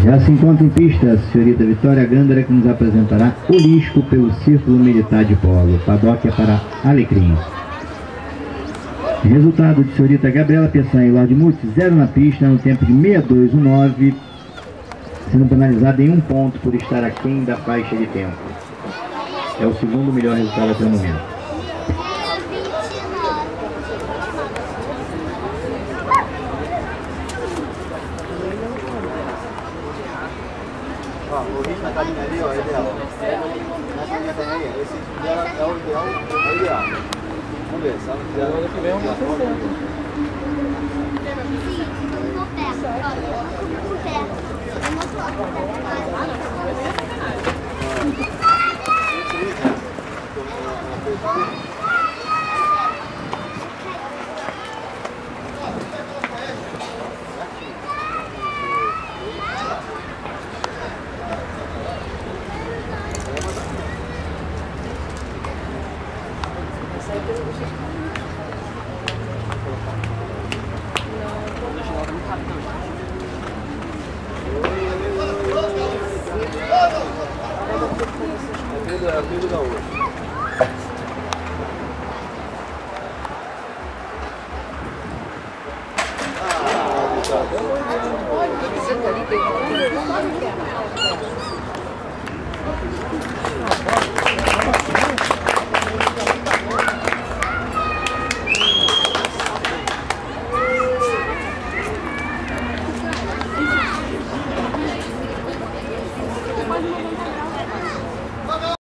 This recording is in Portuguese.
Já se encontra em pista a senhorita Vitória Gândara, que nos apresentará o Lisco pelo Círculo Militar de Polo. Padoque é para Alecrim. Resultado de senhorita Gabriela Peçanha e Lorde Mutz, 0 na pista, no tempo de 62,19, sendo penalizada em 1 ponto por estar aquém da faixa de tempo. É o segundo melhor resultado até o momento. O ritmo da cabine ali, ó, é ideal. Nessa linha tem aí, esse dela é o ideal, é o ideal. Vamos ver, sabe? Ano que vem é um é tudo da outra.